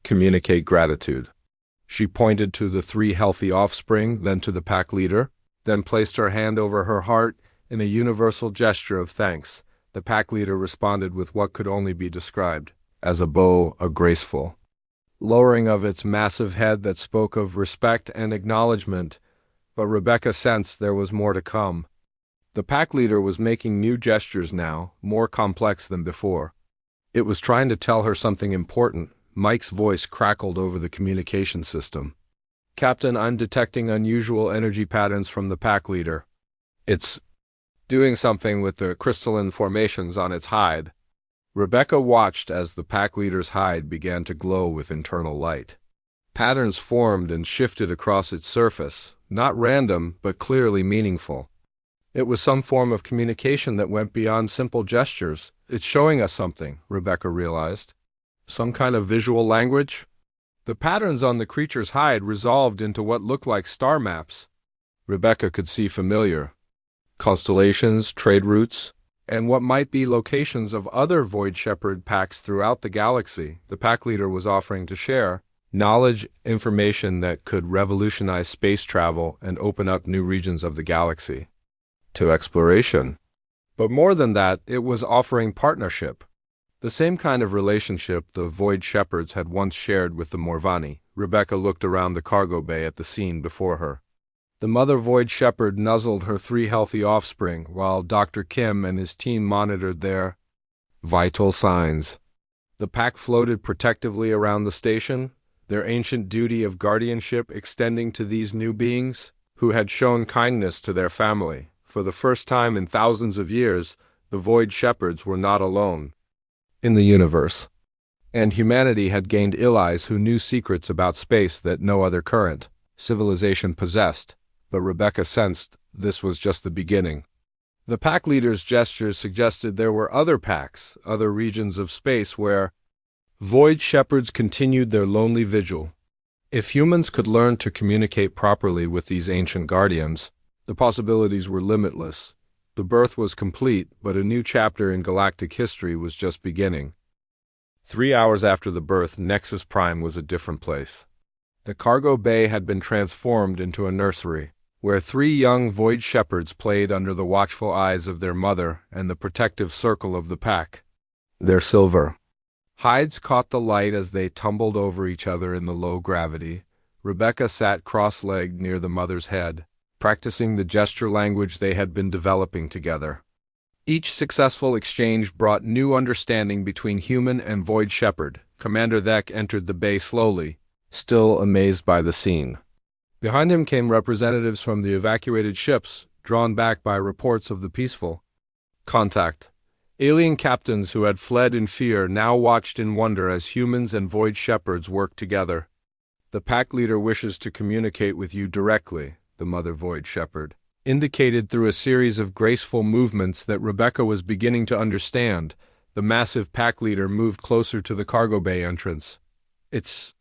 communicate gratitude. She pointed to the 3 healthy offspring, then to the pack leader, then placed her hand over her heart in a universal gesture of thanks. The pack leader responded with what could only be described as a graceful lowering of its massive head that spoke of respect and acknowledgement, but Rebecca sensed there was more to come. The pack leader was making new gestures now, more complex than before. It was trying to tell her something important. Mike's voice crackled over the communication system. Captain, I'm detecting unusual energy patterns from the pack leader. It's doing something with the crystalline formations on its hide. Rebecca watched as the pack leader's hide began to glow with internal light. Patterns formed and shifted across its surface, not random, but clearly meaningful. It was some form of communication that went beyond simple gestures. It's showing us something, Rebecca realized. Some kind of visual language? The patterns on the creature's hide resolved into what looked like star maps. Rebecca could see familiar constellations, trade routes, and what might be locations of other Void Shepherd packs throughout the galaxy. The pack leader was offering to share knowledge, information that could revolutionize space travel and open up new regions of the galaxy to exploration. But more than that, it was offering partnership. The same kind of relationship the Void Shepherds had once shared with the Morvani. Rebecca looked around the cargo bay at the scene before her. The mother Void Shepherd nuzzled her 3 healthy offspring, while Dr. Kim and his team monitored their vital signs. The pack floated protectively around the station, their ancient duty of guardianship extending to these new beings, who had shown kindness to their family. For the first time in thousands of years, the Void Shepherds were not alone in the universe, and humanity had gained allies who knew secrets about space that no other current civilization possessed. But Rebecca sensed this was just the beginning. The pack leader's gestures suggested there were other packs, other regions of space where Void Shepherds continued their lonely vigil. If humans could learn to communicate properly with these ancient guardians, the possibilities were limitless. The birth was complete, but a new chapter in galactic history was just beginning. 3 hours after the birth, Nexus Prime was a different place. The cargo bay had been transformed into a nursery, where 3 young Void Shepherds played under the watchful eyes of their mother and the protective circle of the pack. Their silver hides caught the light as they tumbled over each other in the low gravity. Rebecca sat cross-legged near the mother's head, practicing the gesture language they had been developing together. Each successful exchange brought new understanding between human and Void Shepherd. Commander Thek entered the bay slowly, still amazed by the scene. Behind him came representatives from the evacuated ships, drawn back by reports of the peaceful contact. Alien captains who had fled in fear now watched in wonder as humans and Void Shepherds worked together. The pack leader wishes to communicate with you directly, the mother Void Shepherd indicated through a series of graceful movements that Rebecca was beginning to understand. The massive pack leader moved closer to the cargo bay entrance. Its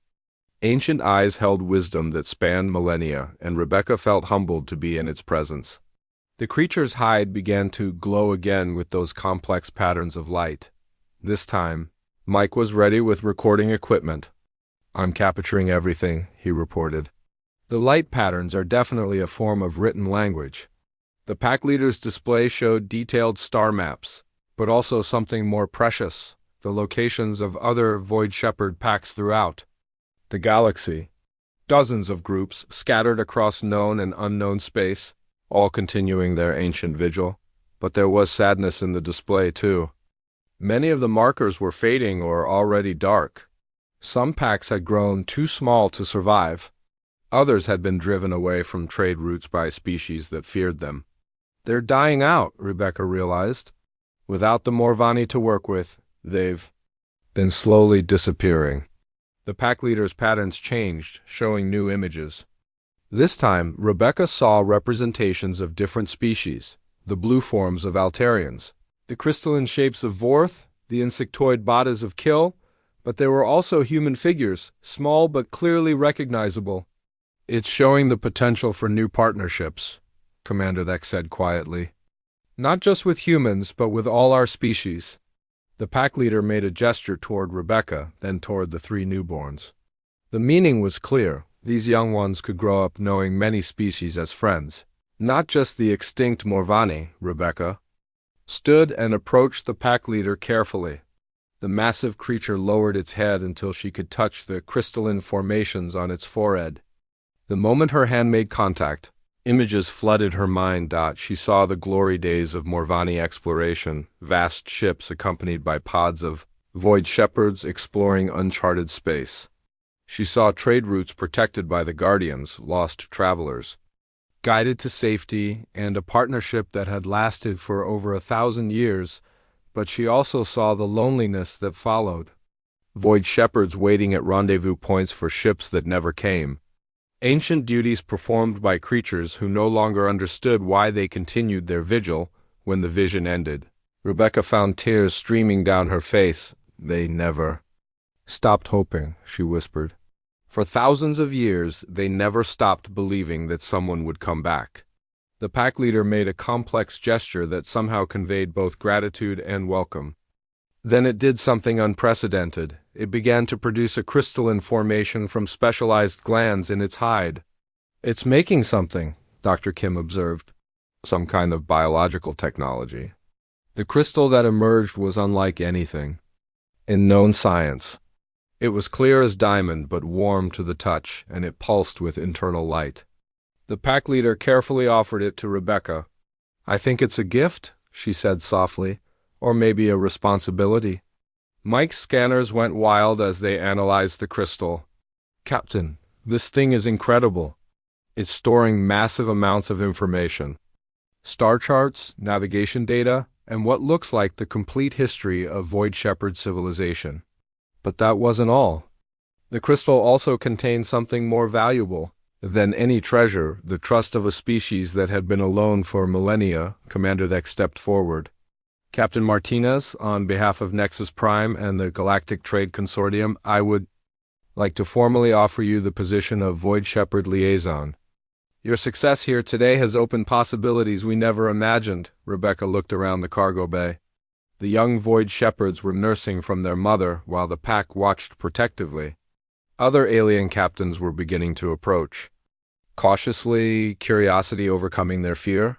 ancient eyes held wisdom that spanned millennia, and Rebecca felt humbled to be in its presence. The creature's hide began to glow again with those complex patterns of light. This time, Mike was ready with recording equipment. "I'm capturing everything," he reported. "The light patterns are definitely a form of written language." The pack leader's display showed detailed star maps, but also something more precious, the locations of other Void Shepherd packs throughout the galaxy. Dozens of groups scattered across known and unknown space, all continuing their ancient vigil. But there was sadness in the display, too. Many of the markers were fading or already dark. Some packs had grown too small to survive. Others had been driven away from trade routes by species that feared them. "They're dying out," Rebecca realized. Without the Morvani to work with, they've been slowly disappearing. The pack leader's patterns changed, showing new images. This time, Rebecca saw representations of different species, the blue forms of Altarians, the crystalline shapes of Vorth, the insectoid bodies of Kill, but there were also human figures, small but clearly recognizable. "It's showing the potential for new partnerships," Commander Thek said quietly. "Not just with humans, but with all our species." The pack leader made a gesture toward Rebecca, then toward the 3 newborns. The meaning was clear. These young ones could grow up knowing many species as friends. Not just the extinct Morvani. Rebecca stood and approached the pack leader carefully. The massive creature lowered its head until she could touch the crystalline formations on its forehead. The moment her hand made contact, images flooded her mind. She saw the glory days of Morvani exploration, vast ships accompanied by pods of Void Shepherds exploring uncharted space. She saw trade routes protected by the Guardians, lost travelers, guided to safety, and a partnership that had lasted for over 1,000 years, but she also saw the loneliness that followed. Void shepherds waiting at rendezvous points for ships that never came. Ancient duties performed by creatures who no longer understood why they continued their vigil when the vision ended. Rebecca found tears streaming down her face. They never stopped hoping, she whispered. For thousands of years, they never stopped believing that someone would come back. The pack leader made a complex gesture that somehow conveyed both gratitude and welcome. Then it did something unprecedented. It began to produce a crystalline formation from specialized glands in its hide. "It's making something," Dr. Kim observed. "Some kind of biological technology." The crystal that emerged was unlike anything in known science. It was clear as diamond but warm to the touch, and it pulsed with internal light. The pack leader carefully offered it to Rebecca. "I think it's a gift," she said softly, "or maybe a responsibility." Mike's scanners went wild as they analyzed the crystal. "Captain, this thing is incredible. It's storing massive amounts of information. Star charts, navigation data, and what looks like the complete history of Void Shepherd civilization." But that wasn't all. The crystal also contained something more valuable than any treasure, the trust of a species that had been alone for millennia. Commander Deck stepped forward. "Captain Martinez, on behalf of Nexus Prime and the Galactic Trade Consortium, I would like to formally offer you the position of Void Shepherd Liaison. Your success here today has opened possibilities we never imagined." Rebecca looked around the cargo bay. The young Void Shepherds were nursing from their mother while the pack watched protectively. Other alien captains were beginning to approach. Cautiously, curiosity overcoming their fear.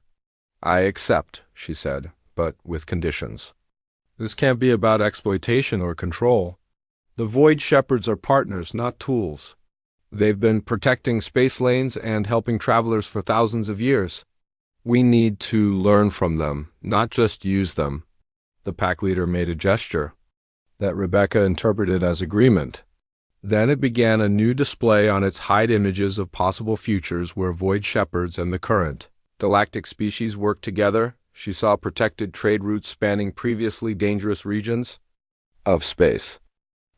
"I accept," she said, "but with conditions. This can't be about exploitation or control. The Void Shepherds are partners, not tools. They've been protecting space lanes and helping travelers for thousands of years. We need to learn from them, not just use them." The pack leader made a gesture that Rebecca interpreted as agreement. Then it began a new display on its hide images of possible futures where Void Shepherds and the current galactic species worked together. She saw protected trade routes spanning previously dangerous regions of space.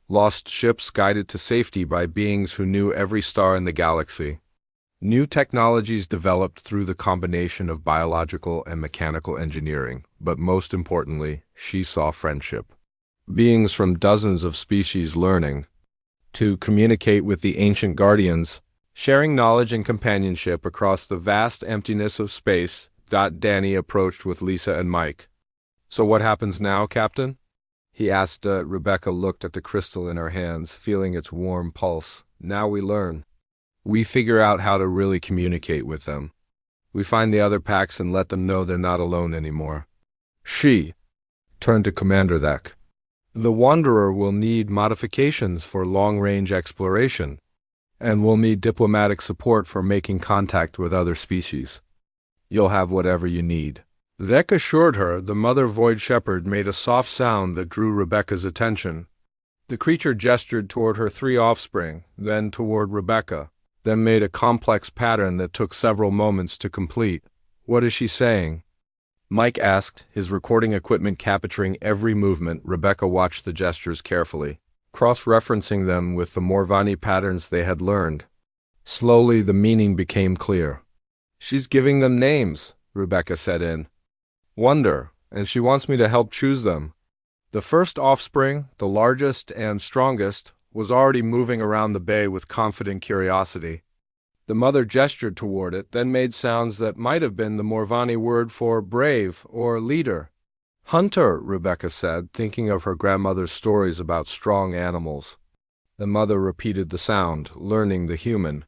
Lost ships guided to safety by beings who knew every star in the galaxy. New technologies developed through the combination of biological and mechanical engineering, but most importantly, she saw friendship. Beings from dozens of species learning to communicate with the ancient guardians, sharing knowledge and companionship across the vast emptiness of space. Danny approached with Lisa and Mike. "So what happens now, Captain?" he asked. Rebecca looked at the crystal in her hands, feeling its warm pulse. "Now we learn. We figure out how to really communicate with them. We find the other packs and let them know they're not alone anymore." She turned to Commander Deck. "The Wanderer will need modifications for long-range exploration, and will need diplomatic support for making contact with other species. You'll have whatever you need." Deck assured her. The mother Void Shepherd made a soft sound that drew Rebecca's attention. The creature gestured toward her 3 offspring, then toward Rebecca, then made a complex pattern that took several moments to complete. "What is she saying?" Mike asked, his recording equipment capturing every movement. Rebecca watched the gestures carefully, cross-referencing them with the Morvani patterns they had learned. Slowly, the meaning became clear. "She's giving them names," Rebecca said in wonder, "and she wants me to help choose them." The first offspring, the largest and strongest, was already moving around the bay with confident curiosity. The mother gestured toward it, then made sounds that might have been the Morvani word for brave or leader. "Hunter," Rebecca said, thinking of her grandmother's stories about strong animals. The mother repeated the sound, learning the human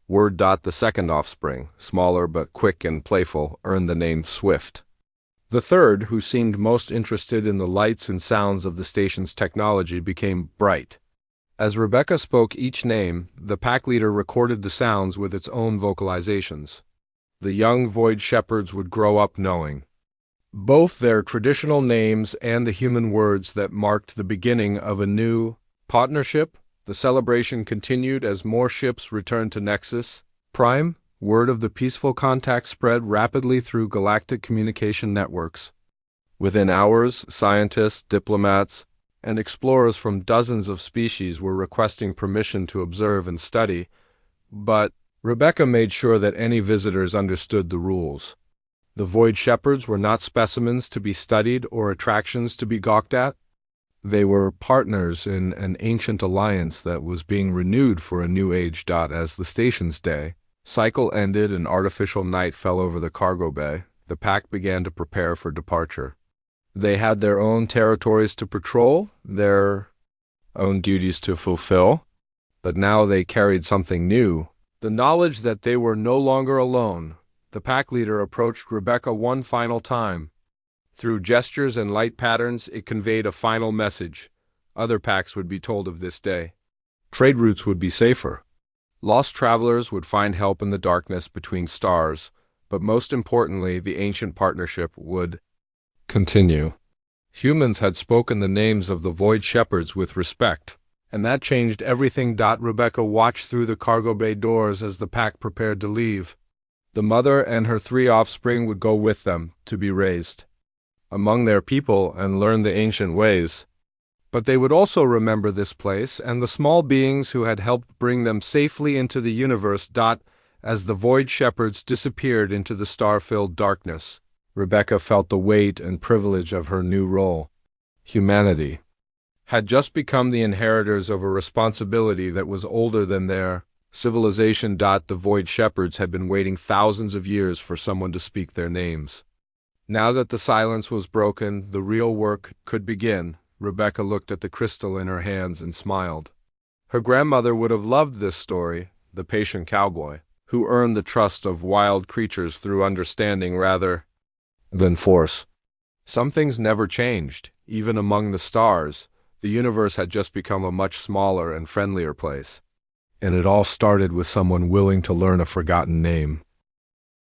word. The second offspring, smaller but quick and playful, earned the name Swift. The third, who seemed most interested in the lights and sounds of the station's technology, became Bright. As Rebecca spoke each name, the pack leader recorded the sounds with its own vocalizations. The young Void Shepherds would grow up knowing both their traditional names and the human words that marked the beginning of a new partnership The celebration continued as more ships returned to Nexus Prime. Word of the peaceful contact spread rapidly through galactic communication networks. Within hours, scientists, diplomats, and explorers from dozens of species were requesting permission to observe and study, but Rebecca made sure that any visitors understood the rules. The Void Shepherds were not specimens to be studied or attractions to be gawked at. They were partners in an ancient alliance that was being renewed for a new age. As the station's day cycle ended and artificial night fell over the cargo bay, the pack began to prepare for departure. They had their own territories to patrol, their own duties to fulfill, but now they carried something new, the knowledge that they were no longer alone. The pack leader approached Rebecca one final time. Through gestures and light patterns, it conveyed a final message. Other packs would be told of this day. Trade routes would be safer. Lost travelers would find help in the darkness between stars, but most importantly, the ancient partnership would continue. Humans had spoken the names of the Void Shepherds with respect, and that changed everything. Rebecca watched through the cargo bay doors as the pack prepared to leave. The mother and her 3 offspring would go with them to be raised among their people and learn the ancient ways. But they would also remember this place and the small beings who had helped bring them safely into the universe. As the Void Shepherds disappeared into the star-filled darkness, Rebecca felt the weight and privilege of her new role. Humanity had just become the inheritors of a responsibility that was older than their civilization. The Void Shepherds had been waiting thousands of years for someone to speak their names. Now that the silence was broken, the real work could begin. Rebecca looked at the crystal in her hands and smiled. Her grandmother would have loved this story, the patient cowboy, who earned the trust of wild creatures through understanding rather than force. Some things never changed. Even among the stars, the universe had just become a much smaller and friendlier place. And it all started with someone willing to learn a forgotten name.